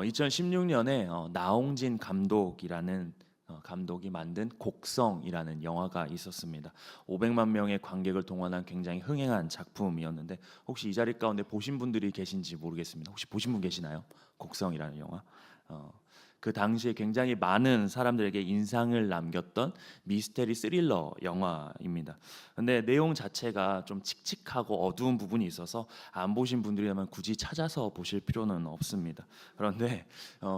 2016년에 나홍진 감독이라는 감독이 만든 곡성이라는 영화가 있었습니다. 500만 명의 관객을 동원한 굉장히 흥행한 작품이었는데 혹시 이 자리 가운데 보신 분들이 계신지 모르겠습니다. 혹시 보신 분 계시나요? 곡성이라는 영화. 그 당시에 굉장히 많은 사람들에게 인상을 남겼던 미스테리 스릴러 영화입니다. 근데 내용 자체가 좀 칙칙하고 어두운 부분이 있어서 안 보신 분들이라면 굳이 찾아서 보실 필요는 없습니다. 그런데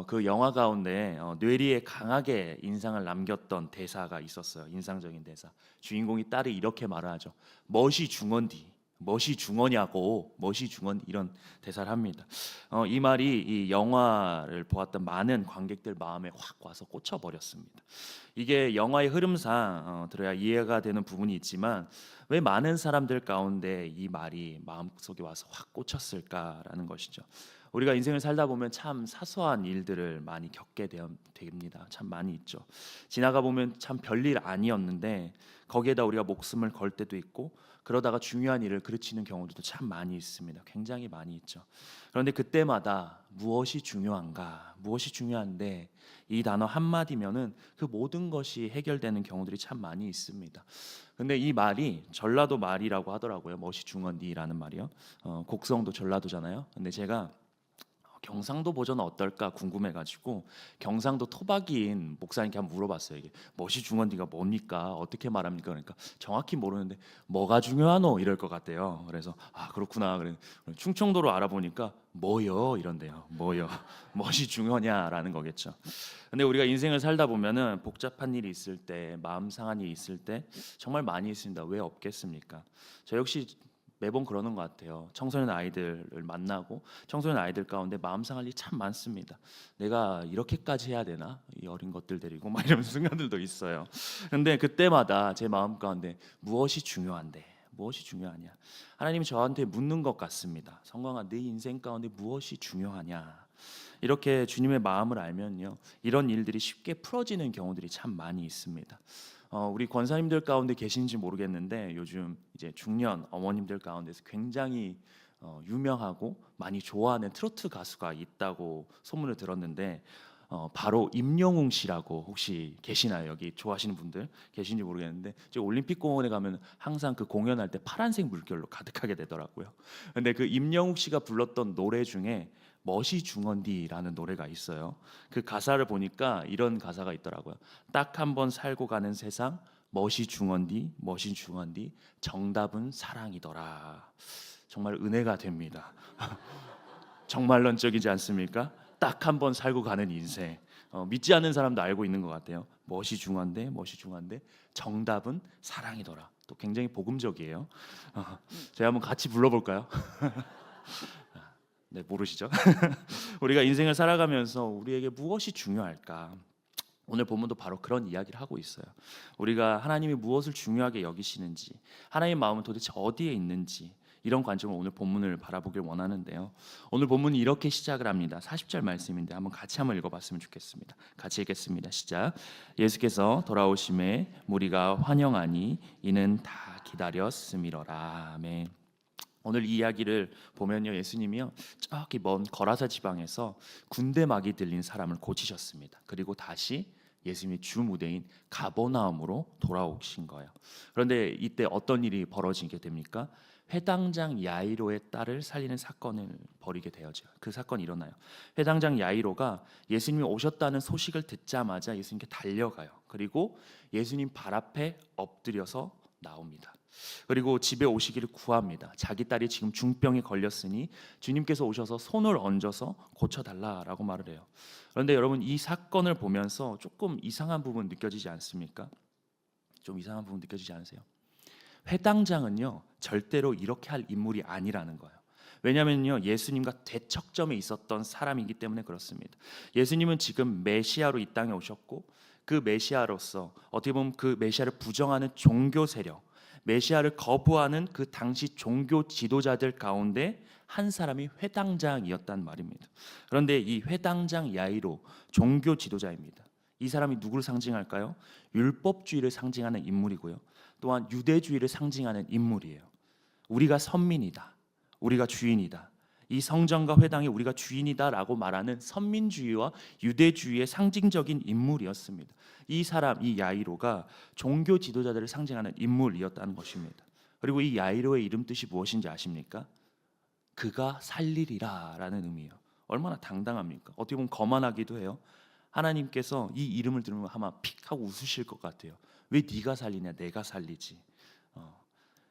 그 영화 가운데 뇌리에 강하게 인상을 남겼던 대사가 있었어요. 인상적인 대사. 주인공이 딸이 이렇게 말을 하죠. 멋이 중헌디. 멋이 중헌냐고, 멋이 중헌, 이런 대사를 합니다. 이 말이 이 영화를 보았던 많은 관객들 마음에 확 와서 꽂혀버렸습니다. 이게 영화의 흐름상 들어야 이해가 되는 부분이 있지만 왜 많은 사람들 가운데 이 말이 마음속에 와서 확 꽂혔을까라는 것이죠. 우리가 인생을 살다 보면 참 사소한 일들을 많이 겪게 됩니다. 참 많이 있죠. 지나가 보면 참 별일 아니었는데 거기에다 우리가 목숨을 걸 때도 있고 그러다가 중요한 일을 그르치는 경우도 참 많이 있습니다. 굉장히 많이 있죠. 그런데 그때마다 무엇이 중요한가, 무엇이 중요한데 이 단어 한마디면은 그 모든 것이 해결되는 경우들이 참 많이 있습니다. 근데 이 말이 전라도 말이라고 하더라고요. 멋이 중헌디라는 말이요. 곡성도 전라도잖아요. 근데 제가 경상도 버전은 어떨까 궁금해가지고 경상도 토박이인 목사님께 한번 물어봤어요. 이게 멋이 중헌디가 뭡니까? 어떻게 말합니까? 그러니까 정확히 모르는데 뭐가 중요하노? 이럴 것 같대요. 그래서 아 그렇구나. 그래 충청도로 알아보니까 뭐요? 이런데요. 뭐요? 멋이 중요하냐라는 거겠죠. 근데 우리가 인생을 살다 보면은 복잡한 일이 있을 때, 마음 상한 일이 있을 때 정말 많이 있습니다. 왜 없겠습니까? 저 역시 매번 그러는 것 같아요. 청소년 아이들을 만나고 청소년 아이들 가운데 마음 상할 일이 참 많습니다. 내가 이렇게까지 해야 되나? 이 어린 것들 데리고 막 이런 순간들도 있어요. 근데 그때마다 제 마음 가운데 무엇이 중요한데? 무엇이 중요하냐? 하나님이 저한테 묻는 것 같습니다. 성광아, 네 인생 가운데 무엇이 중요하냐? 이렇게 주님의 마음을 알면요, 이런 일들이 쉽게 풀어지는 경우들이 참 많이 있습니다. 우리 권사님들 가운데 계신지 모르겠는데 요즘 이제 중년 어머님들 가운데서 굉장히 유명하고 많이 좋아하는 트로트 가수가 있다고 소문을 들었는데 바로 임영웅 씨라고 혹시 계시나요? 여기 좋아하시는 분들 계신지 모르겠는데 저 올림픽 공원에 가면 항상 그 공연할 때 파란색 물결로 가득하게 되더라고요. 근데 그 임영웅 씨가 불렀던 노래 중에 멋이 중헌디라는 노래가 있어요. 그 가사를 보니까 이런 가사가 있더라고요. 딱 한 번 살고 가는 세상 멋이 중헌디 멋이 중헌디 정답은 사랑이더라. 정말 은혜가 됩니다. 정말 런적이지 않습니까? 딱 한 번 살고 가는 인생. 믿지 않는 사람도 알고 있는 것 같아요. 멋이 중한데 멋이 중한데 정답은 사랑이더라. 또 굉장히 복음적이에요. 저희 한번 같이 불러볼까요? 네, 모르시죠? 우리가 인생을 살아가면서 우리에게 무엇이 중요할까? 오늘 본문도 바로 그런 이야기를 하고 있어요. 우리가 하나님이 무엇을 중요하게 여기시는지, 하나님의 마음은 도대체 어디에 있는지 이런 관점으로 오늘 본문을 바라보길 원하는데요. 오늘 본문이 이렇게 시작을 합니다. 40절 말씀인데 같이 한번 읽어봤으면 좋겠습니다. 같이 읽겠습니다. 시작. 예수께서 돌아오심에 무리가 환영하니 이는 다 기다렸음이로라. 아멘. 오늘 이 이야기를 보면요, 예수님이요 저기 먼 거라사 지방에서 군대막이 들린 사람을 고치셨습니다. 그리고 다시 예수님의 주 무대인 가버나움으로 돌아오신 거예요. 그런데 이때 어떤 일이 벌어지게 됩니까? 회당장 야이로의 딸을 살리는 사건을 벌이게 되어져. 그 사건이 일어나요. 회당장 야이로가 예수님이 오셨다는 소식을 듣자마자 예수님께 달려가요. 그리고 예수님 발 앞에 엎드려서 나옵니다. 그리고 집에 오시기를 구합니다. 자기 딸이 지금 중병에 걸렸으니 주님께서 오셔서 손을 얹어서 고쳐달라라고 말을 해요. 그런데 여러분, 이 사건을 보면서 조금 이상한 부분 느껴지지 않습니까? 좀 이상한 부분 느껴지지 않으세요? 회당장은요 절대로 이렇게 할 인물이 아니라는 거예요. 왜냐하면요, 예수님과 대척점에 있었던 사람이기 때문에 그렇습니다. 예수님은 지금 메시아로 이 땅에 오셨고 그 메시아로서 어떻게 보면 그 메시아를 부정하는 종교 세력, 메시아를 거부하는 그 당시 종교 지도자들 가운데 한 사람이 회당장이었단 말입니다. 그런데 이 회당장 야이로 종교 지도자입니다. 이 사람이 누구를 상징할까요? 율법주의를 상징하는 인물이고요. 또한 유대주의를 상징하는 인물이에요. 우리가 선민이다. 우리가 주인이다. 이 성전과 회당이 우리가 주인이다라고 말하는 선민주의와 유대주의의 상징적인 인물이었습니다. 이 사람, 이 야이로가 종교 지도자들을 상징하는 인물이었다는 것입니다. 그리고 이 야이로의 이름 뜻이 무엇인지 아십니까? 그가 살리리라라는 의미예요. 얼마나 당당합니까? 어떻게 보면 거만하기도 해요. 하나님께서 이 이름을 들으면 아마 픽 하고 웃으실 것 같아요. 왜 네가 살리냐? 내가 살리지.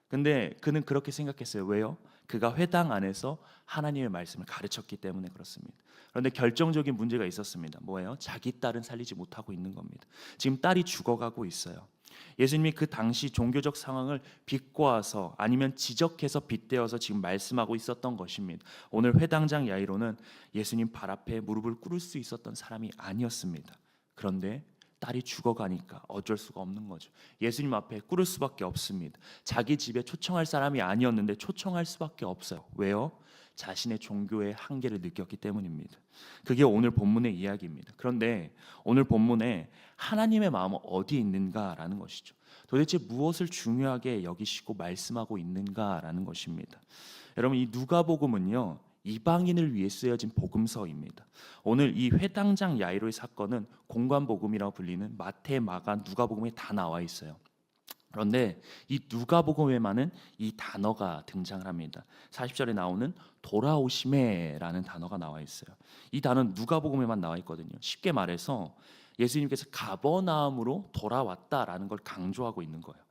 근데 그는 그렇게 생각했어요. 왜요? 그가 회당 안에서 하나님의 말씀을 가르쳤기 때문에 그렇습니다. 그런데 결정적인 문제가 있었습니다. 뭐예요? 자기 딸은 살리지 못하고 있는 겁니다. 지금 딸이 죽어가고 있어요. 예수님이 그 당시 종교적 상황을 비꼬아서 아니면 지적해서 빗대어서 지금 말씀하고 있었던 것입니다. 오늘 회당장 야이로는 예수님 발 앞에 무릎을 꿇을 수 있었던 사람이 아니었습니다. 그런데 딸이 죽어가니까 어쩔 수가 없는 거죠. 예수님 앞에 꿇을 수밖에 없습니다. 자기 집에 초청할 사람이 아니었는데 초청할 수밖에 없어요. 왜요? 자신의 종교의 한계를 느꼈기 때문입니다. 그게 오늘 본문의 이야기입니다. 그런데 오늘 본문에 하나님의 마음은 어디에 있는가라는 것이죠. 도대체 무엇을 중요하게 여기시고 말씀하고 있는가라는 것입니다. 여러분, 이 누가복음은요, 이방인을 위해 쓰여진 복음서입니다. 오늘 이 회당장 야이로의 사건은 공관복음이라고 불리는 마태, 마가, 누가복음에 다 나와 있어요. 그런데 이 누가복음에만은 이 단어가 등장을 합니다. 40절에 나오는 돌아오심에라는 단어가 나와 있어요. 이 단어는 누가복음에만 나와 있거든요. 쉽게 말해서 예수님께서 가버나움으로 돌아왔다라는 걸 강조하고 있는 거예요.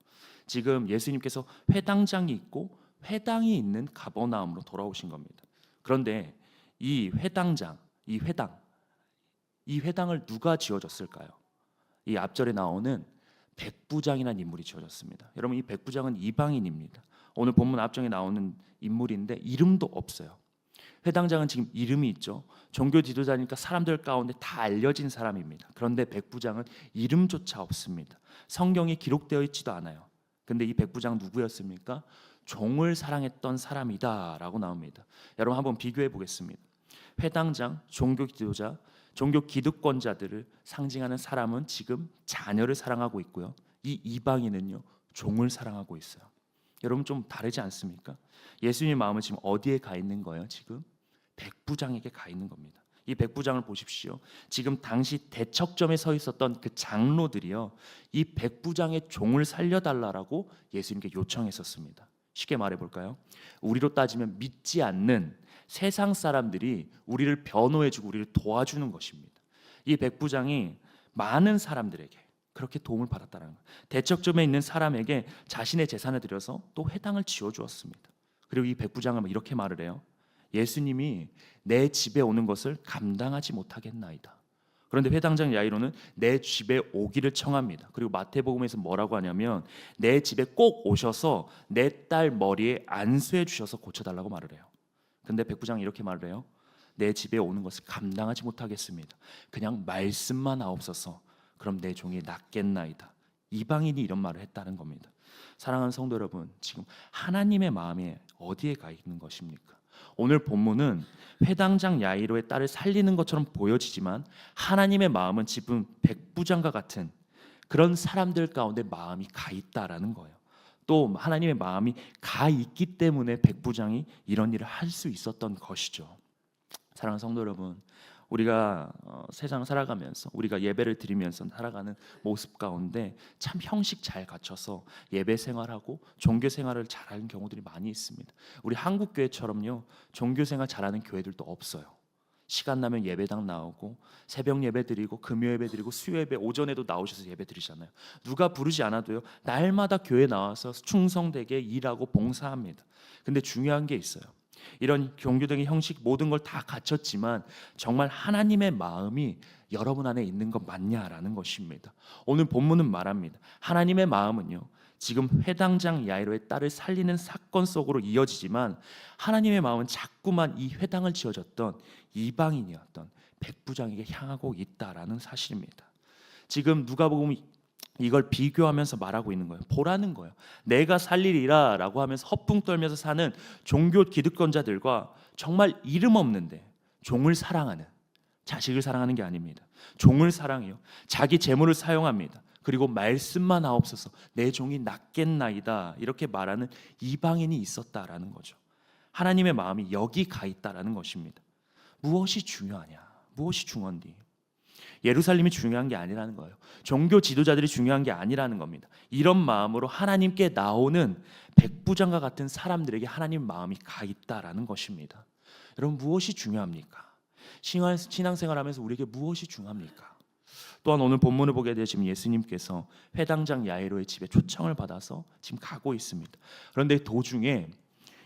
지금 예수님께서 회당장이 있고 회당이 있는 가버나움으로 돌아오신 겁니다. 그런데 이 회당장, 이 회당을 누가 지어줬을까요? 이 앞절에 나오는 백부장이라는 인물이 지어졌습니다. 여러분, 이 백부장은 이방인입니다. 오늘 본문 앞장에 나오는 인물인데 이름도 없어요. 회당장은 지금 이름이 있죠. 종교 지도자니까 사람들 가운데 다 알려진 사람입니다. 그런데 백부장은 이름조차 없습니다. 성경에 기록되어 있지도 않아요. 근데 이 백부장 누구였습니까? 종을 사랑했던 사람이다라고 나옵니다. 여러분, 한번 비교해 보겠습니다. 회당장, 종교 지도자, 종교 기득권자들을 상징하는 사람은 지금 자녀를 사랑하고 있고요. 이 이방인은요, 종을 사랑하고 있어요. 여러분, 좀 다르지 않습니까? 예수님의 마음은 지금 어디에 가 있는 거예요? 지금 백부장에게 가 있는 겁니다. 이 백부장을 보십시오. 지금 당시 대척점에 서 있었던 그 장로들이요, 이 백부장의 종을 살려달라고 예수님께 요청했었습니다. 쉽게 말해볼까요? 우리로 따지면 믿지 않는 세상 사람들이 우리를 변호해주고 우리를 도와주는 것입니다. 이 백부장이 많은 사람들에게 그렇게 도움을 받았다는 거예요. 대척점에 있는 사람에게 자신의 재산을 들여서 또 회당을 지어주었습니다. 그리고 이 백부장은 이렇게 말을 해요. 예수님이 내 집에 오는 것을 감당하지 못하겠나이다. 그런데 회당장 야이로는 내 집에 오기를 청합니다. 그리고 마태복음에서 뭐라고 하냐면 내 집에 꼭 오셔서 내 딸 머리에 안수해 주셔서 고쳐달라고 말을 해요. 근데 백부장이 이렇게 말을 해요. 내 집에 오는 것을 감당하지 못하겠습니다. 그냥 말씀만 하옵소서. 그럼 내 종이 낫겠나이다. 이방인이 이런 말을 했다는 겁니다. 사랑하는 성도 여러분, 지금 하나님의 마음이 어디에 가 있는 것입니까? 오늘 본문은 회당장 야이로의 딸을 살리는 것처럼 보여지지만 하나님의 마음은 지금 백부장과 같은 그런 사람들 가운데 마음이 가 있다라는 거예요. 또 하나님의 마음이 가 있기 때문에 백부장이 이런 일을 할 수 있었던 것이죠. 사랑하는 성도 여러분, 우리가 세상 살아가면서 우리가 예배를 드리면서 살아가는 모습 가운데 참 형식 잘 갖춰서 예배 생활하고 종교 생활을 잘하는 경우들이 많이 있습니다. 우리 한국 교회처럼요, 종교 생활 잘하는 교회들도 없어요. 시간 나면 예배당 나오고 새벽 예배 드리고 금요 예배 드리고 수요 예배 오전에도 나오셔서 예배 드리잖아요. 누가 부르지 않아도요, 날마다 교회 나와서 충성되게 일하고 봉사합니다. 근데 중요한 게 있어요. 이런 종교적인 형식 모든 걸 다 갖췄지만 정말 하나님의 마음이 여러분 안에 있는 것 맞냐라는 것입니다. 오늘 본문은 말합니다. 하나님의 마음은요, 지금 회당장 야이로의 딸을 살리는 사건 속으로 이어지지만 하나님의 마음은 자꾸만 이 회당을 지어줬던 이방인이었던 백부장에게 향하고 있다라는 사실입니다. 지금 누가복음 이걸 비교하면서 말하고 있는 거예요. 보라는 거예요. 내가 살리리라 라고 하면서 헛붕 떨면서 사는 종교 기득권자들과 정말 이름 없는데 종을 사랑하는, 자식을 사랑하는 게 아닙니다. 종을 사랑해요. 자기 재물을 사용합니다. 그리고 말씀만 하옵소서 내 종이 낫겠나이다 이렇게 말하는 이방인이 있었다라는 거죠. 하나님의 마음이 여기 가 있다라는 것입니다. 무엇이 중요하냐? 무엇이 중요한디? 예루살렘이 중요한 게 아니라는 거예요. 종교 지도자들이 중요한 게 아니라는 겁니다. 이런 마음으로 하나님께 나오는 백부장과 같은 사람들에게 하나님 마음이 가 있다라는 것입니다. 여러분, 무엇이 중요합니까? 신앙생활하면서 우리에게 무엇이 중요합니까? 또한 오늘 본문을 보게 되면 예수님께서 회당장 야이로의 집에 초청을 받아서 지금 가고 있습니다. 그런데 도중에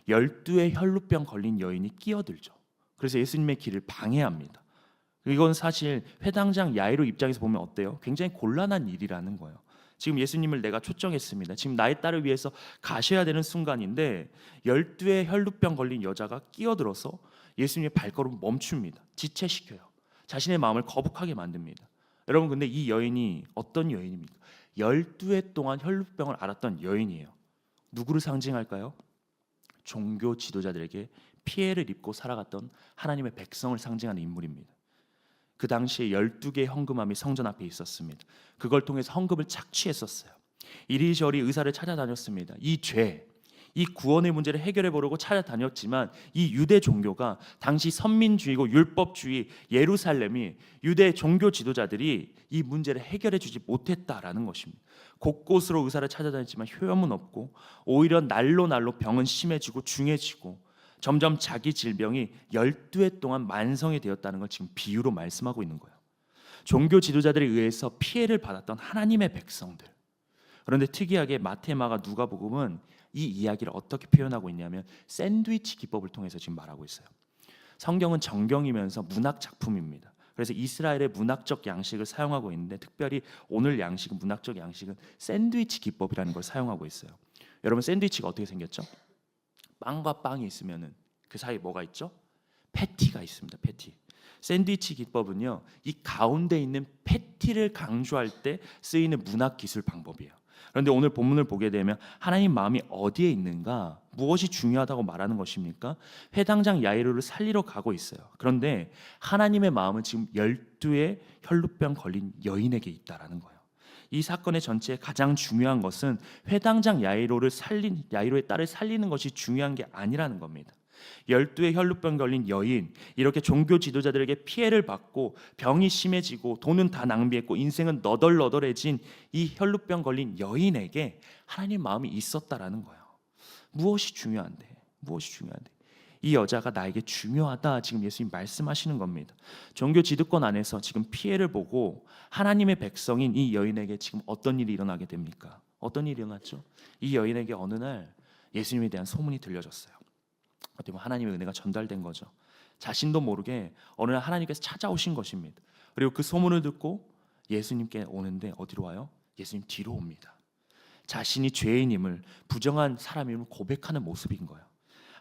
12의 혈루병 걸린 여인이 끼어들죠. 그래서 예수님의 길을 방해합니다. 이건 사실 회당장 야이로 입장에서 보면 어때요? 굉장히 곤란한 일이라는 거예요. 지금 예수님을 내가 초청했습니다. 지금 나의 딸을 위해서 가셔야 되는 순간인데 12의 혈루병 걸린 여자가 끼어들어서 예수님의 발걸음을 멈춥니다. 지체시켜요. 자신의 마음을 거북하게 만듭니다. 여러분, 근데 이 여인이 어떤 여인입니까? 12해 동안 혈루병을 앓았던 여인이에요. 누구를 상징할까요? 종교 지도자들에게 피해를 입고 살아갔던 하나님의 백성을 상징하는 인물입니다. 그 당시에 12개의 헌금함이 성전 앞에 있었습니다. 그걸 통해서 헌금을 착취했었어요. 이리저리 의사를 찾아다녔습니다. 이 구원의 문제를 해결해 보려고 찾아다녔지만 이 유대 종교가 당시 선민주의고 율법주의 예루살렘이 유대 종교 지도자들이 이 문제를 해결해 주지 못했다라는 것입니다. 곳곳으로 의사를 찾아다녔지만 효험은 없고 오히려 날로 병은 심해지고 중해지고 점점 자기 질병이 12해 동안 만성이 되었다는 걸 지금 비유로 말씀하고 있는 거예요. 종교 지도자들에 의해서 피해를 받았던 하나님의 백성들. 그런데 특이하게 마태, 마가, 누가복음은 이 이야기를 어떻게 표현하고 있냐면 샌드위치 기법을 통해서 지금 말하고 있어요. 성경은 정경이면서 문학 작품입니다. 그래서 이스라엘의 문학적 양식을 사용하고 있는데 특별히 오늘 양식은 문학적 양식은 샌드위치 기법이라는 걸 사용하고 있어요. 여러분, 샌드위치가 어떻게 생겼죠? 빵과 빵이 있으면은 그 사이에 뭐가 있죠? 패티가 있습니다. 패티. 샌드위치 기법은요, 이 가운데 있는 패티를 강조할 때 쓰이는 문학 기술 방법이에요. 그런데 오늘 본문을 보게 되면 하나님 마음이 어디에 있는가? 무엇이 중요하다고 말하는 것입니까? 회당장 야이로를 살리러 가고 있어요. 그런데 하나님의 마음은 지금 12의 혈루병 걸린 여인에게 있다라는 거예요. 이 사건의 전체에 가장 중요한 것은 회당장 야이로의 딸을 살리는 것이 중요한 게 아니라는 겁니다. 12의 혈루병 걸린 여인, 이렇게 종교 지도자들에게 피해를 받고 병이 심해지고 돈은 다 낭비했고 인생은 너덜너덜해진 이 혈루병 걸린 여인에게 하나님 마음이 있었다라는 거예요. 무엇이 중요한데? 이 여자가 나에게 중요하다, 지금 예수님 말씀하시는 겁니다. 종교 지도권 안에서 지금 피해를 보고 하나님의 백성인 이 여인에게 지금 어떤 일이 일어나게 됩니까? 어떤 일이 일어났죠? 이 여인에게 어느 날 예수님에 대한 소문이 들려졌어요. 어떻게 보면 하나님의 은혜가 전달된 거죠. 자신도 모르게 어느 날 하나님께서 찾아오신 것입니다. 그리고 그 소문을 듣고 예수님께 오는데 어디로 와요? 예수님 뒤로 옵니다. 자신이 죄인임을, 부정한 사람임을 고백하는 모습인 거예요.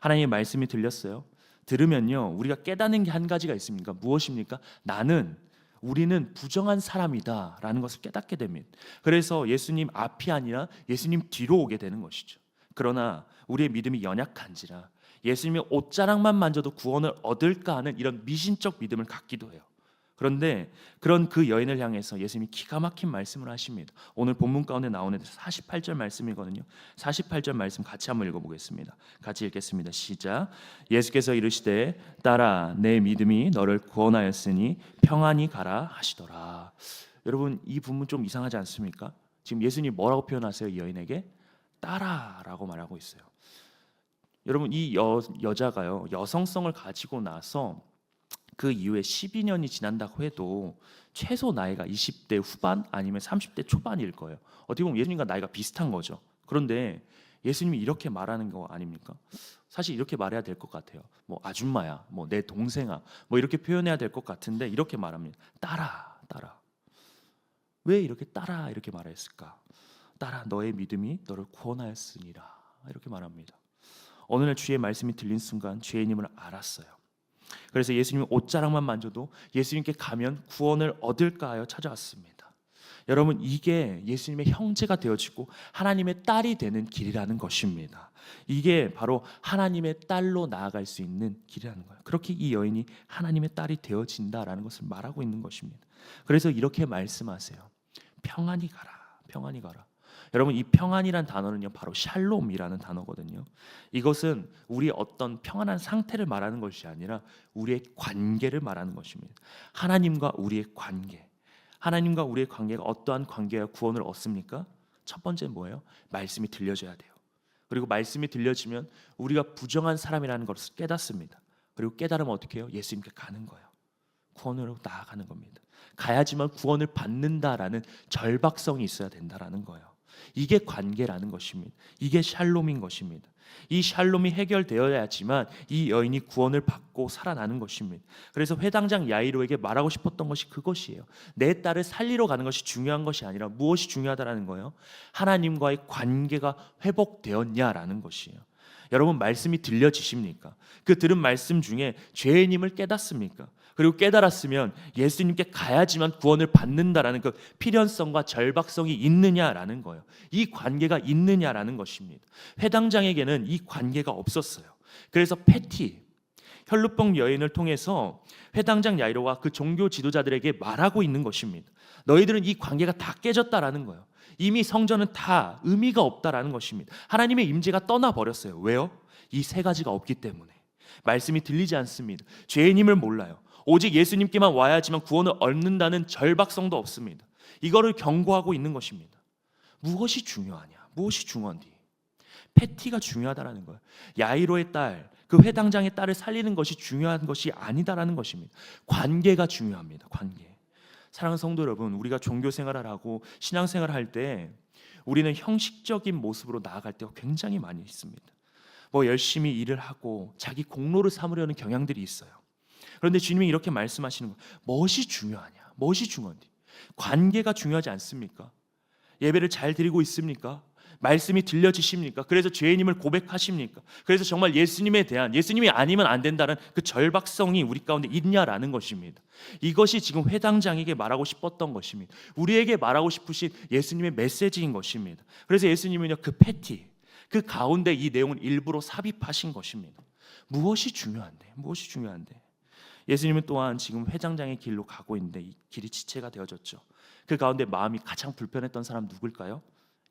하나님의 말씀이 들렸어요. 들으면요, 우리가 깨닫는 게 한 가지가 있습니까? 무엇입니까? 우리는 부정한 사람이다라는 것을 깨닫게 됩니다. 그래서 예수님 앞이 아니라 예수님 뒤로 오게 되는 것이죠. 그러나 우리의 믿음이 연약한지라 예수님의 옷자락만 만져도 구원을 얻을까 하는 이런 미신적 믿음을 갖기도 해요. 그런데 그런 그 여인을 향해서 예수님이 기가 막힌 말씀을 하십니다. 오늘 본문 가운데 나오는 48절 말씀이거든요. 48절 말씀 같이 한번 읽어보겠습니다. 같이 읽겠습니다. 시작. 예수께서 이르시되 딸아, 내 믿음이 너를 구원하였으니 평안히 가라 하시더라. 여러분, 이 부분 좀 이상하지 않습니까? 지금 예수님이 뭐라고 표현하세요? 이 여인에게 딸아라고 말하고 있어요. 여러분, 이 여자가요, 여성성을 가지고 나서 그 이후에 12년이 지난다고 해도 최소 나이가 20대 후반 아니면 30대 초반일 거예요. 어떻게 보면 예수님과 나이가 비슷한 거죠. 그런데 예수님이 이렇게 말하는 거 아닙니까? 사실 이렇게 말해야 될 것 같아요. 뭐 아줌마야, 뭐 내 동생아, 뭐 이렇게 표현해야 될 것 같은데 이렇게 말합니다. 딸아. 왜 이렇게 딸아 이렇게 말했을까? 딸아, 너의 믿음이 너를 구원하였으니라, 이렇게 말합니다. 어느 날 주의 말씀이 들린 순간 죄인임을 알았어요. 그래서 예수님 옷자락만 만져도 예수님께 가면 구원을 얻을까 하여 찾아왔습니다. 여러분, 이게 예수님의 형제가 되어지고 하나님의 딸이 되는 길이라는 것입니다. 이게 바로 하나님의 딸로 나아갈 수 있는 길이라는 거예요. 그렇게 이 여인이 하나님의 딸이 되어진다라는 것을 말하고 있는 것입니다. 그래서 이렇게 말씀하세요. 평안히 가라. 여러분, 이 평안이란 단어는요 바로 샬롬이라는 단어거든요. 이것은 우리 어떤 평안한 상태를 말하는 것이 아니라 우리의 관계를 말하는 것입니다. 하나님과 우리의 관계. 하나님과 우리의 관계가 어떠한 관계야 구원을 얻습니까? 첫 번째 뭐예요? 말씀이 들려져야 돼요. 그리고 말씀이 들려지면 우리가 부정한 사람이라는 것을 깨닫습니다. 그리고 깨달으면 어떻게 해요? 예수님께 가는 거예요. 구원으로 나아가는 겁니다. 가야지만 구원을 받는다라는 절박성이 있어야 된다라는 거예요. 이게 관계라는 것입니다. 이게 샬롬인 것입니다. 이 샬롬이 해결되어야지만 이 여인이 구원을 받고 살아나는 것입니다. 그래서 회당장 야이로에게 말하고 싶었던 것이 그것이에요. 내 딸을 살리러 가는 것이 중요한 것이 아니라 무엇이 중요하다라는 거예요? 하나님과의 관계가 회복되었냐라는 것이에요. 여러분, 말씀이 들려지십니까? 그 들은 말씀 중에 죄인임을 깨닫습니까? 그리고 깨달았으면 예수님께 가야지만 구원을 받는다라는 그 필연성과 절박성이 있느냐라는 거예요. 이 관계가 있느냐라는 것입니다. 회당장에게는 이 관계가 없었어요. 그래서 패티, 혈루병 여인을 통해서 회당장 야이로와 그 종교 지도자들에게 말하고 있는 것입니다. 너희들은 이 관계가 다 깨졌다라는 거예요. 이미 성전은 다 의미가 없다라는 것입니다. 하나님의 임재가 떠나버렸어요. 왜요? 이 세 가지가 없기 때문에. 말씀이 들리지 않습니다. 죄인임을 몰라요. 오직 예수님께만 와야지만 구원을 얻는다는 절박성도 없습니다. 이거를 경고하고 있는 것입니다. 무엇이 중요하냐? 무엇이 중요한디? 패티가 중요하다라는 거예요. 야이로의 딸, 그 회당장의 딸을 살리는 것이 중요한 것이 아니다라는 것입니다. 관계가 중요합니다. 관계. 사랑하는 성도 여러분, 우리가 종교 생활을 하고 신앙 생활을 할 때 우리는 형식적인 모습으로 나아갈 때가 굉장히 많이 있습니다. 뭐 열심히 일을 하고 자기 공로를 삼으려는 경향들이 있어요. 그런데 주님이 이렇게 말씀하시는 거예요. 무엇이 중요하냐? 무엇이 중요한지. 관계가 중요하지 않습니까? 예배를 잘 드리고 있습니까? 말씀이 들려지십니까? 그래서 죄인임을 고백하십니까? 그래서 정말 예수님에 대한, 예수님이 아니면 안 된다는 그 절박성이 우리 가운데 있냐라는 것입니다. 이것이 지금 회당장에게 말하고 싶었던 것입니다. 우리에게 말하고 싶으신 예수님의 메시지인 것입니다. 그래서 예수님은요, 그 패티, 그 가운데 이 내용을 일부러 삽입하신 것입니다. 무엇이 중요한데? 무엇이 중요한데? 예수님은 또한 지금 회당장의 길로 가고 있는데 이 길이 지체가 되어졌죠. 그 가운데 마음이 가장 불편했던 사람 누굴까요?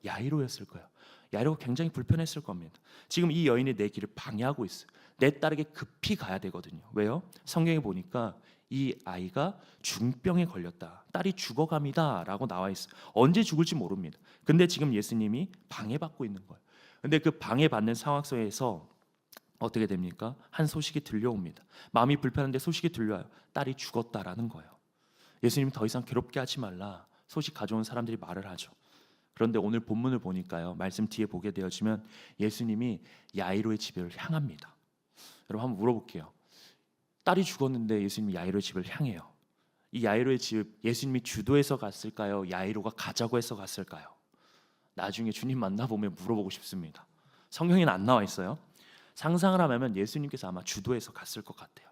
야이로였을 거예요. 야이로가 굉장히 불편했을 겁니다. 지금 이 여인이 내 길을 방해하고 있어요. 내 딸에게 급히 가야 되거든요. 왜요? 성경에 보니까 이 아이가 중병에 걸렸다. 딸이 죽어갑니다 라고 나와 있어요. 언제 죽을지 모릅니다. 근데 지금 예수님이 방해받고 있는 거예요. 근데 그 방해받는 상황 속에서 어떻게 됩니까? 한 소식이 들려옵니다. 마음이 불편한데 소식이 들려와요. 딸이 죽었다라는 거예요. 예수님이 더 이상 괴롭게 하지 말라. 소식 가져온 사람들이 말을 하죠. 그런데 오늘 본문을 보니까요, 말씀 뒤에 보게 되어지면 예수님이 야이로의 집을 향합니다. 여러분, 한번 물어볼게요. 딸이 죽었는데 예수님이 야이로의 집을 향해요. 이 야이로의 집 예수님이 주도해서 갔을까요? 야이로가 가자고 해서 갔을까요? 나중에 주님 만나보면 물어보고 싶습니다. 성경에는 안 나와 있어요. 상상을 하면 예수님께서 아마 주도해서 갔을 것 같아요.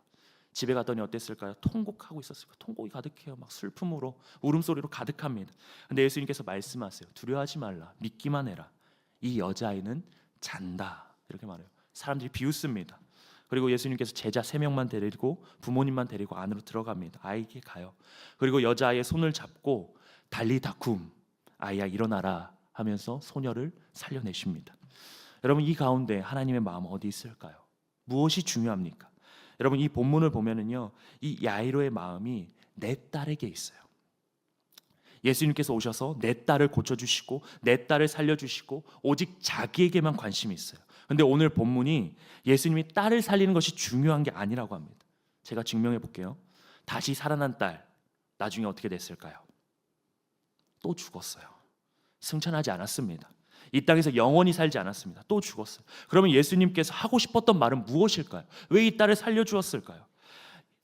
집에 갔더니 어땠을까요? 통곡하고 있었을까요? 통곡이 가득해요. 막 슬픔으로, 울음소리로 가득합니다. 근데 예수님께서 말씀하세요. 두려워하지 말라. 믿기만 해라. 이 여자아이는 잔다. 이렇게 말해요. 사람들이 비웃습니다. 그리고 예수님께서 제자 3명만 데리고 부모님만 데리고 안으로 들어갑니다. 아이에게 가요. 그리고 여자아이의 손을 잡고 달리다쿰, 아이야 일어나라 하면서 소녀를 살려내십니다. 여러분, 이 가운데 하나님의 마음 어디 있을까요? 무엇이 중요합니까? 여러분, 이 본문을 보면은요, 이 야이로의 마음이 내 딸에게 있어요. 예수님께서 오셔서 내 딸을 고쳐주시고 내 딸을 살려주시고 오직 자기에게만 관심이 있어요. 근데 오늘 본문이 예수님이 딸을 살리는 것이 중요한 게 아니라고 합니다. 제가 증명해 볼게요. 다시 살아난 딸, 나중에 어떻게 됐을까요? 또 죽었어요. 승천하지 않았습니다. 이 땅에서 영원히 살지 않았습니다. 또 죽었어요. 그러면 예수님께서 하고 싶었던 말은 무엇일까요? 왜 이 딸을 살려주었을까요?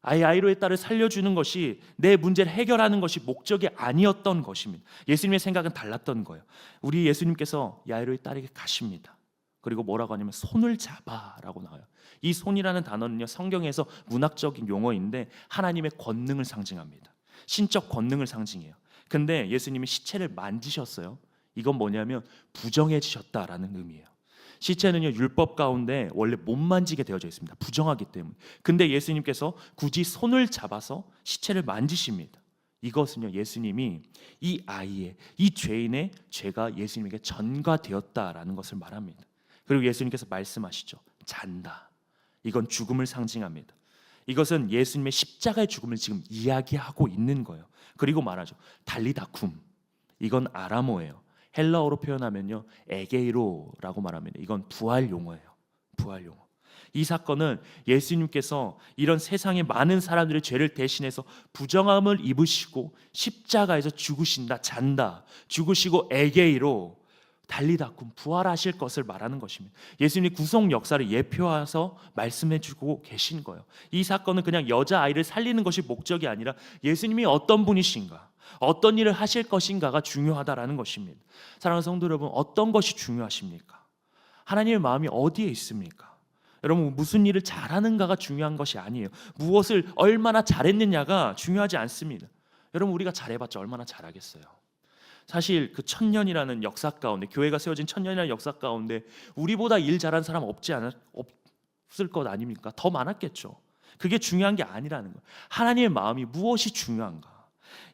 야이로의 딸을 살려주는 것이 내 문제를 해결하는 것이 목적이 아니었던 것입니다. 예수님의 생각은 달랐던 거예요. 우리 예수님께서 야이로의 딸에게 가십니다. 그리고 뭐라고 하냐면 손을 잡아라고 나와요. 이 손이라는 단어는요, 성경에서 문학적인 용어인데 하나님의 권능을 상징합니다. 신적 권능을 상징해요. 근데 예수님이 시체를 만지셨어요. 이건 뭐냐면 부정해지셨다라는 의미예요. 시체는요, 율법 가운데 원래 못 만지게 되어져 있습니다. 부정하기 때문에. 근데 예수님께서 굳이 손을 잡아서 시체를 만지십니다. 이것은요, 예수님이 이 아이의, 이 죄인의 죄가 예수님에게 전가되었다라는 것을 말합니다. 그리고 예수님께서 말씀하시죠. 잔다. 이건 죽음을 상징합니다. 이것은 예수님의 십자가의 죽음을 지금 이야기하고 있는 거예요. 그리고 말하죠. 달리다쿰. 이건 아람어예요. 헬라어로 표현하면요, 에게이로라고 말합니다. 이건 부활 용어예요. 부활 용어. 이 사건은 예수님께서 이런 세상의 많은 사람들의 죄를 대신해서 부정함을 입으시고 십자가에서 죽으신다, 잔다, 죽으시고 에게이로 달리다쿰 부활하실 것을 말하는 것입니다. 예수님이 구속 역사를 예표해서 말씀해 주고 계신 거예요. 이 사건은 그냥 여자아이를 살리는 것이 목적이 아니라 예수님이 어떤 분이신가, 어떤 일을 하실 것인가가 중요하다라는 것입니다. 사랑하는 성도 여러분, 어떤 것이 중요하십니까? 하나님의 마음이 어디에 있습니까? 여러분, 무슨 일을 잘하는가가 중요한 것이 아니에요. 무엇을 얼마나 잘했느냐가 중요하지 않습니다. 여러분, 우리가 잘해봤자 얼마나 잘하겠어요. 사실 그 천년이라는 역사 가운데, 교회가 세워진 천년이라는 역사 가운데 우리보다 일 잘한 사람 없을 것 아닙니까? 더 많았겠죠. 그게 중요한 게 아니라는 거예요. 하나님의 마음이 무엇이 중요한가?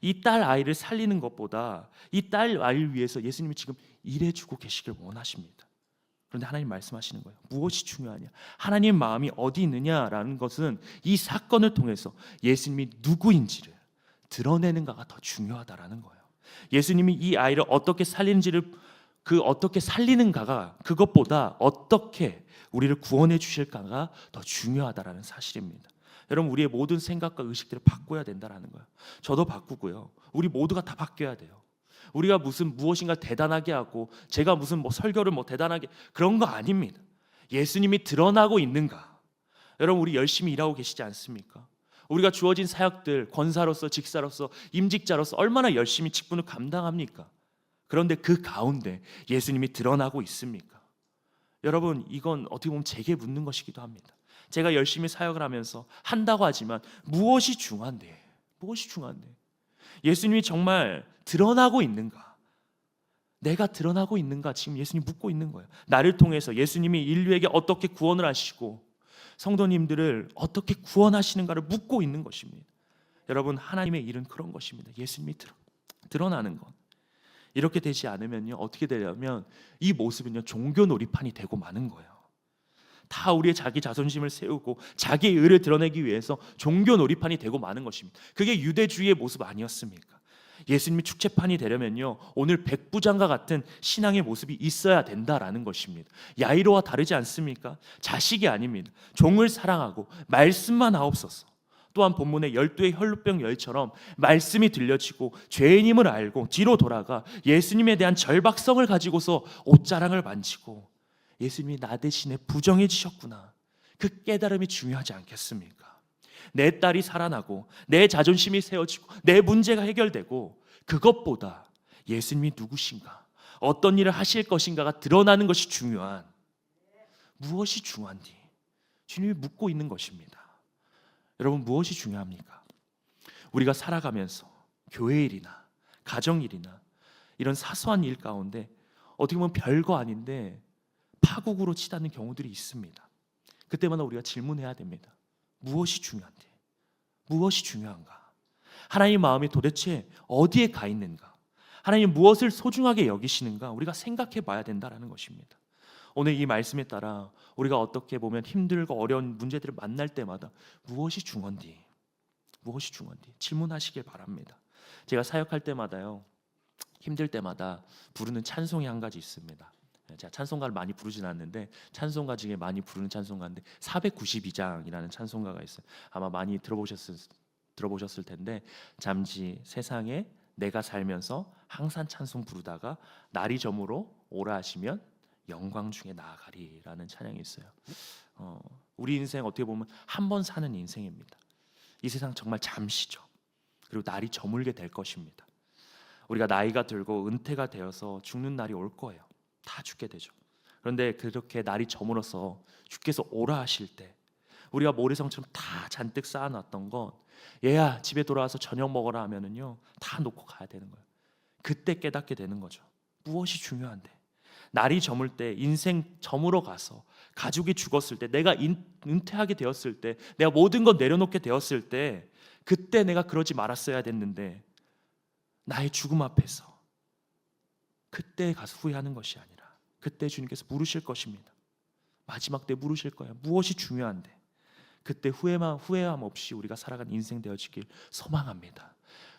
이 딸 아이를 살리는 것보다 이 딸 아이를 위해서 예수님이 지금 일해주고 계시길 원하십니다. 그런데 하나님 말씀하시는 거예요. 무엇이 중요하냐? 하나님 마음이 어디 있느냐라는 것은 이 사건을 통해서 예수님이 누구인지를 드러내는가가 더 중요하다라는 거예요. 예수님이 이 아이를 어떻게 살리는지를, 어떻게 살리는가가 그것보다 어떻게 우리를 구원해 주실까가 더 중요하다라는 사실입니다. 여러분, 우리의 모든 생각과 의식들을 바꿔야 된다라는 거예요. 저도 바꾸고요. 우리 모두가 다 바뀌어야 돼요. 우리가 무엇인가 대단하게 하고 제가 무슨 설교를 대단하게 그런 거 아닙니다. 예수님이 드러나고 있는가? 여러분, 우리 열심히 일하고 계시지 않습니까? 우리가 주어진 사역들, 권사로서, 직사로서, 임직자로서 얼마나 열심히 직분을 감당합니까? 그런데 그 가운데 예수님이 드러나고 있습니까? 여러분, 이건 어떻게 보면 제게 묻는 것이기도 합니다. 제가 열심히 사역을 하면서 한다고 하지만 무엇이 중요한데? 무엇이 중요한데? 예수님이 정말 드러나고 있는가? 내가 드러나고 있는가? 지금 예수님이 묻고 있는 거예요. 나를 통해서 예수님이 인류에게 어떻게 구원을 하시고 성도님들을 어떻게 구원하시는가를 묻고 있는 것입니다. 여러분, 하나님의 일은 그런 것입니다. 예수님이 드러나는 것. 이렇게 되지 않으면요, 어떻게 되냐면 이 모습은요, 종교 놀이판이 되고 마는 거예요. 다 우리의 자기 자존심을 세우고 자기의 의를 드러내기 위해서 종교 놀이판이 되고 마는 것입니다. 그게 유대주의의 모습 아니었습니까? 예수님이 축제판이 되려면요, 오늘 백부장과 같은 신앙의 모습이 있어야 된다라는 것입니다. 야이로와 다르지 않습니까? 자식이 아닙니다. 종을 사랑하고 말씀만 하옵소서. 또한 본문의 12의 혈루병 여인처럼 말씀이 들려지고 죄인임을 알고 뒤로 돌아가 예수님에 대한 절박성을 가지고서 옷자랑을 만지고 예수님이 나 대신에 부정해지셨구나, 그 깨달음이 중요하지 않겠습니까? 내 딸이 살아나고 내 자존심이 세워지고 내 문제가 해결되고, 그것보다 예수님이 누구신가, 어떤 일을 하실 것인가가 드러나는 것이 중요한, 무엇이 중요한지 주님이 묻고 있는 것입니다. 여러분, 무엇이 중요합니까? 우리가 살아가면서 교회 일이나 가정 일이나 이런 사소한 일 가운데 어떻게 보면 별거 아닌데 파국으로 치닫는 경우들이 있습니다. 그때마다 우리가 질문해야 됩니다. 무엇이 중요한데? 무엇이 중요한가? 하나님의 마음이 도대체 어디에 가 있는가? 하나님 무엇을 소중하게 여기시는가? 우리가 생각해 봐야 된다는 것입니다. 오늘 이 말씀에 따라 우리가 어떻게 보면 힘들고 어려운 문제들을 만날 때마다 무엇이 중요한지, 무엇이 중요한지 질문하시길 바랍니다. 제가 사역할 때마다요, 힘들 때마다 부르는 찬송이 한 가지 있습니다. 제가 찬송가를 많이 부르진 않는데 찬송가 중에 많이 부르는 찬송가인데 492장이라는 찬송가가 있어요. 아마 많이 들어보셨을 텐데, 잠시 세상에 내가 살면서 항상 찬송 부르다가 날이 저물어 오라 하시면 영광 중에 나아가리라는 찬양이 있어요. 우리 인생 어떻게 보면 한 번 사는 인생입니다. 이 세상 정말 잠시죠. 그리고 날이 저물게 될 것입니다. 우리가 나이가 들고 은퇴가 되어서 죽는 날이 올 거예요. 다 죽게 되죠. 그런데 그렇게 날이 저물어서 주께서 오라 하실 때 우리가 모래성처럼 다 잔뜩 쌓아놨던 건, 얘야 집에 돌아와서 저녁 먹어라 하면은요, 다 놓고 가야 되는 거예요. 그때 깨닫게 되는 거죠. 무엇이 중요한데? 날이 저물 때, 인생 저물어 가서 가족이 죽었을 때, 내가 은퇴하게 되었을 때, 내가 모든 것 내려놓게 되었을 때, 그때 내가 그러지 말았어야 됐는데 나의 죽음 앞에서 그때 가서 후회하는 것이 아니라 그때 주님께서 물으실 것입니다. 마지막 때 물으실 거예요. 무엇이 중요한데? 그때 후회함 없이 우리가 살아가는 인생 되어지길 소망합니다.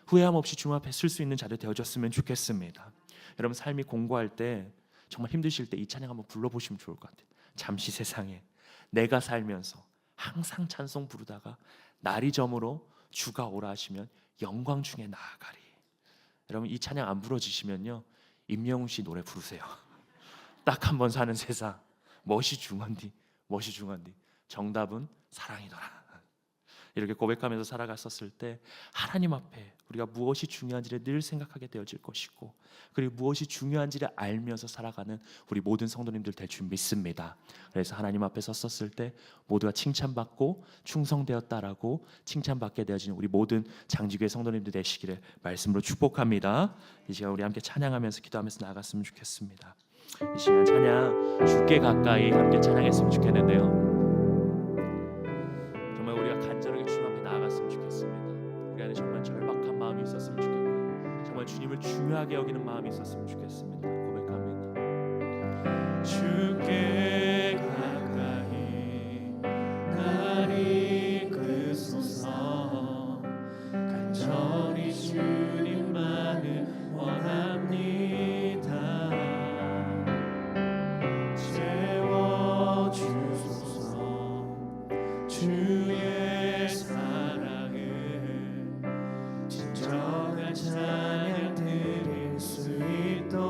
후회함 없이 주님 앞에 쓸 수 있는 자리 되어졌으면 좋겠습니다. 여러분 삶이 공고할 때 정말 힘드실 때 이 찬양 한번 불러보시면 좋을 것 같아요. 잠시 세상에 내가 살면서 항상 찬송 부르다가 날이 저물어 주가 오라 하시면 영광 중에 나아가리. 여러분 이 찬양 안 부러지시면요 임영웅 씨 노래 부르세요. 딱 한 번 사는 세상 멋이 중한디 정답은 사랑이더라. 이렇게 고백하면서 살아갔었을 때 하나님 앞에 우리가 무엇이 중요한지를 늘 생각하게 되어질 것이고, 그리고 무엇이 중요한지를 알면서 살아가는 우리 모든 성도님들 될 줄 믿습니다. 그래서 하나님 앞에 섰었을 때 모두가 칭찬받고 충성되었다라고 칭찬받게 되어지는 우리 모든 장지교회 성도님들 되시기를 말씀으로 축복합니다. 이 시간 우리 함께 찬양하면서 기도하면서 나아갔으면 좋겠습니다. 이 시간 찬양 주께 가까이 함께 찬양했으면 좋겠는데요, 정말 우리가 간절하게 주님 앞에 나아갔으면 좋겠습니다. 우리 안에 정말 절박한 마음이 있었으면 좋겠고요, 정말 주님을 중요하게 여기는 마음이 있었으면 좋겠습니다. 고백합니다. 주께 가까이 날 이끄소서. 간절히 주님만을 원합니다. 주의 사랑을 진정한 찬양 드릴 수 있도록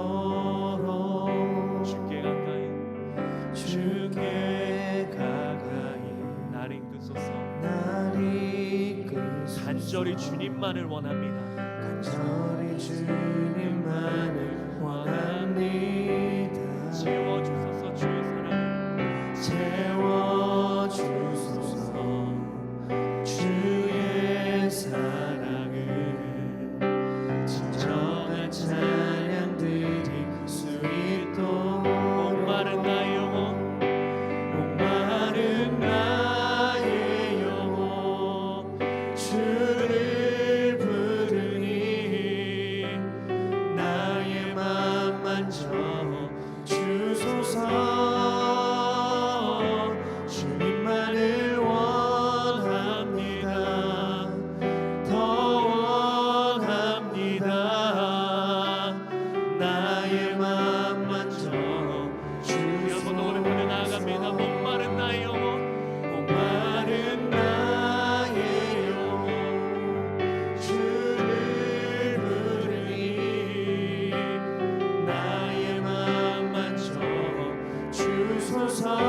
주께 가까이 날 이끄소서. 간절히 주님만을 원합니다. 간절히 주님만을 원합니다. 채워주소서. 주의 사랑을 채워주소서. 주의 사랑을 진정한 찬양 드릴 수 있도록. 목마른 나의 영혼, 목마른 나의 영혼 주를 부르니 나의 맘 만져 주소서. 주님만을 원합니다. 더 원합니다. 나의 맘 만져 주여서 노래하며 나아갑니다. 목마른 나의 영혼, 목마른 나의 영혼 주를 부르니 나의 맘 만져 주소서.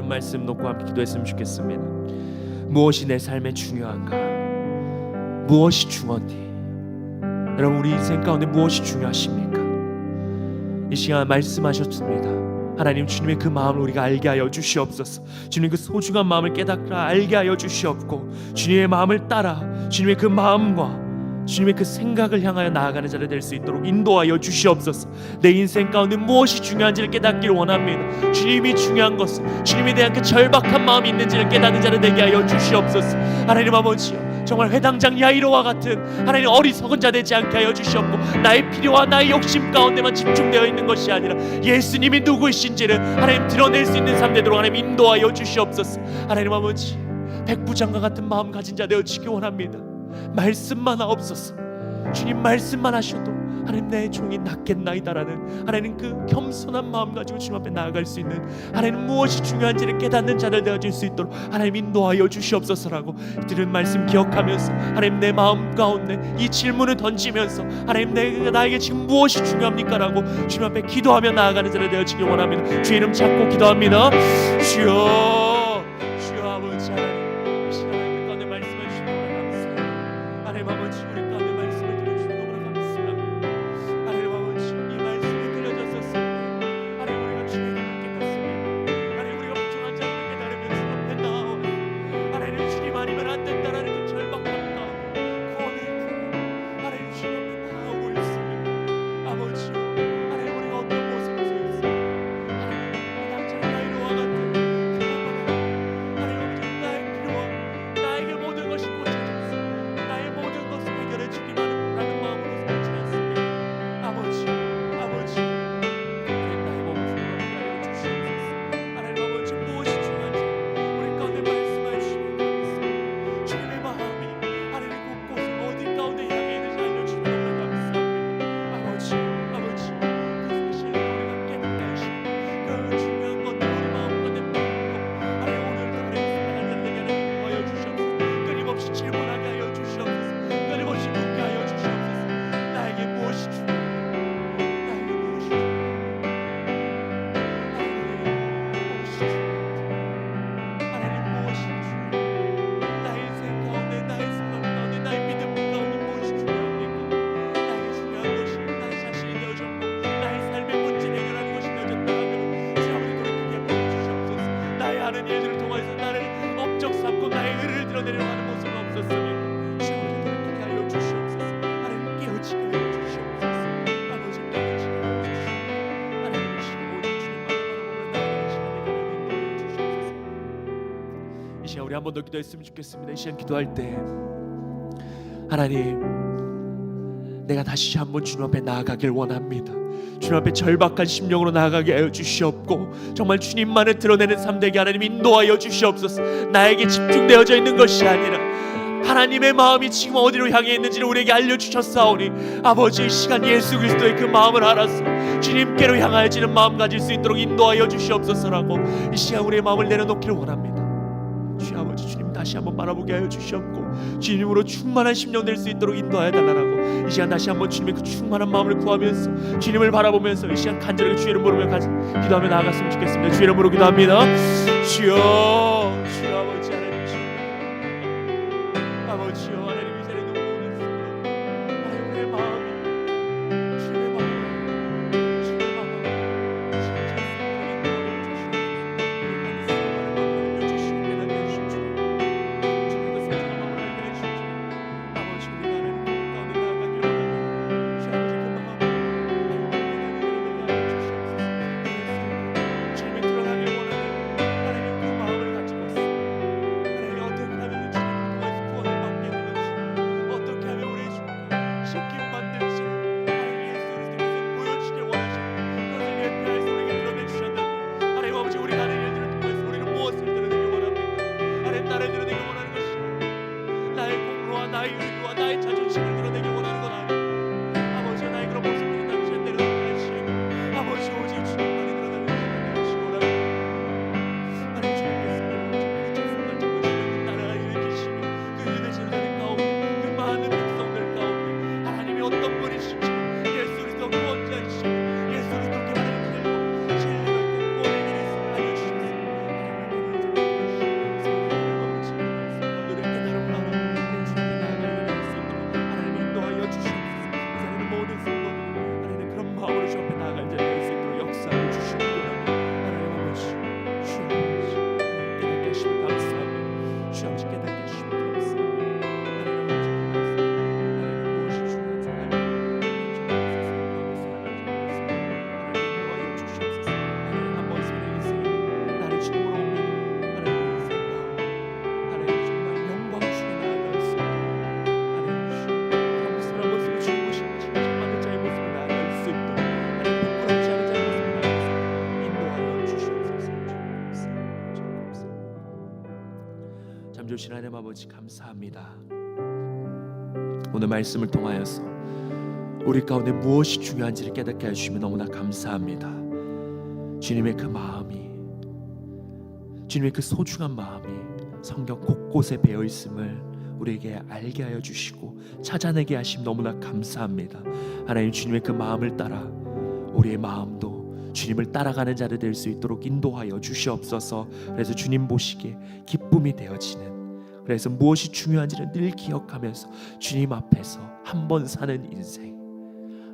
말씀 놓고 함께 기도했으면 좋겠습니다. 무엇이 내 삶에 중요한가? 무엇이 중요한지, 여러분 우리 인생 가운데 무엇이 중요하십니까? 이 시간 말씀하셨습니다. 하나님, 주님의 그 마음을 우리가 알게 하여 주시옵소서. 주님의 그 소중한 마음을 깨닫라 알게 하여 주시옵고, 주님의 마음을 따라 주님의 그 마음과 주님의 그 생각을 향하여 나아가는 자를 될 수 있도록 인도하여 주시옵소서. 내 인생 가운데 무엇이 중요한지를 깨닫기를 원합니다. 주님이 중요한 것은, 주님에 대한 그 절박한 마음이 있는지를 깨닫는 자를 되게 하여 주시옵소서. 하나님 아버지여, 정말 회당장 야이로와 같은 하나님 어리석은 자 되지 않게 하여 주시옵고, 나의 필요와 나의 욕심 가운데만 집중되어 있는 것이 아니라 예수님이 누구이신지를 하나님 드러낼 수 있는 삶 되도록 하나님 인도하여 주시옵소서. 하나님 아버지, 백부장과 같은 마음 가진 자 되어지기 원합니다. 말씀만 하옵소서. 주님 말씀만 하셔도 하나님 내 종이 낫겠나이다라는 하나님 그 겸손한 마음 가지고 주님 앞에 나아갈 수 있는, 하나님 무엇이 중요한지를 깨닫는 자들 되어질 수 있도록 하나님 인도하여 주시옵소서라고 들은 말씀 기억하면서 하나님 내 마음 가운데 이 질문을 던지면서 하나님 나에게 지금 무엇이 중요합니까? 라고 주님 앞에 기도하며 나아가는 자들 되어지길 원합니다. 주의 이름 찾고 기도합니다. 주여, 주여 아버지, 하나님 이 시간에 우리 가운데 말씀해 주시고 감사합니다. 하나님 아버지, 우리 가운데 말씀을 들어주시고 너무나 감사합니다. 하나님 아버지, 이 말씀이 들려졌었을 때 하나님 우리가 주의 이름을 깨닫습니다. 하나님 우리가 부정한 자를 깨달으면서 앞에 나아오니 하나님 주님 아니면 안 된다라는 한 번 더 기도했으면 좋겠습니다. 이 시간 기도할 때 하나님, 내가 다시 한번 주님 앞에 나아가길 원합니다. 주님 앞에 절박한 심령으로 나아가게 하여 주시옵고, 정말 주님만을 드러내는 삶 되게 하나님 인도하여 주시옵소서. 나에게 집중되어져 있는 것이 아니라 하나님의 마음이 지금 어디로 향해 있는지를 우리에게 알려주셨사오니 아버지, 이 시간 예수 그리스도의 그 마음을 알아서 주님께로 향하여지는 마음 가질 수 있도록 인도하여 주시옵소서라고 이 시간 우리의 마음을 내려놓기를 원합니다. 주여 아버지, 주님 다시 한번 바라보게 하여 주시옵고 주님으로 충만한 심령 될 수 있도록 인도하여 달라고 이 시간 다시 한번 주님의 그 충만한 마음을 구하면서 주님을 바라보면서 이 시간 간절하게 주의 이름 부르며 기도하며 나아갔으면 좋겠습니다. 주의 이름으로 기도합니다. 주여, 주여 아버지 하나님, 아버지여 하나님, 이 자리에 놓고 오는 순간 하나님 우리의 마음이 주님의 마음, 주님의 마음 나의 의와 나의 자존심을 드러내기 원하는 건 아니에요. 아버지, 나의 그런 모습들이 당신의 때려놓게 하시고 아버지, 오직 주님만이 드러나는 것이 원합니다. 하나님, 주님께서 그 정말 정말 주님을 따라가는 일으키시며 그 유대신을 가는 가운데 그 많은 백성들 가운데 하나님이 어떤 분이신지 예수 그리스도 구원자이시고 예수 그리스도께 받는 길로 진리가 있고 구원의 길이 있음을 알려주셨습니다. 너를 깨달음을 알아 잠조신 하나님 아버지, 감사합니다. 오늘 말씀을 통하여서 우리 가운데 무엇이 중요한지를 깨닫게 해주시면 너무나 감사합니다. 주님의 그 마음이, 주님의 그 소중한 마음이 성경 곳곳에 배어 있음을 우리에게 알게 하여 주시고 찾아내게 하심 너무나 감사합니다. 하나님, 주님의 그 마음을 따라 우리의 마음도 주님을 따라가는 자를 될 수 있도록 인도하여 주시옵소서. 그래서 주님 보시기에 기쁨이 되어지는, 그래서 무엇이 중요한지를 늘 기억하면서 주님 앞에서 한 번 사는 인생,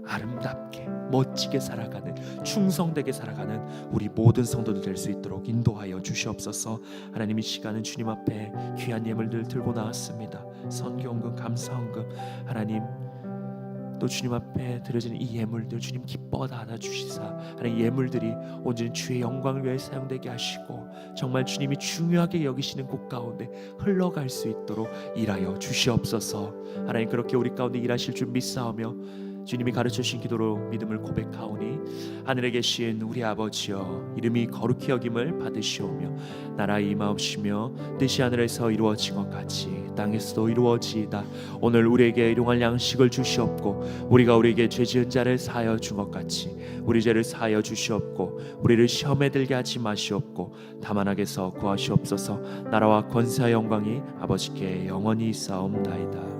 아름답게 멋지게 살아가는, 충성되게 살아가는 우리 모든 성도들 될 수 있도록 인도하여 주시옵소서. 하나님, 이 시간은 주님 앞에 귀한 예물들 들고 나왔습니다. 선교헌금, 감사헌금, 하나님 또 주님 앞에 드려지는 이 예물들 주님 기뻐 나눠주시사 하나님 예물들이 온전히 주의 영광을 위해 사용되게 하시고 정말 주님이 중요하게 여기시는 곳 가운데 흘러갈 수 있도록 일하여 주시옵소서. 하나님, 그렇게 우리 가운데 일하실 줄 믿사오며 주님이 가르쳐주신 기도로 믿음을 고백하오니 하늘에 계신 우리 아버지여, 이름이 거룩히 여김을 받으시오며 나라의 임하옵시며 뜻이 하늘에서 이루어진 것 같이 땅에서도 이루어지이다. 오늘 우리에게 일용할 양식을 주시옵고 우리가 우리에게 죄 지은 자를 사하여 준 것 같이 우리 죄를 사하여 주시옵고 우리를 시험에 들게 하지 마시옵고 다만 악에서 구하시옵소서. 나라와 권세와 영광이 아버지께 영원히 있사옵나이다.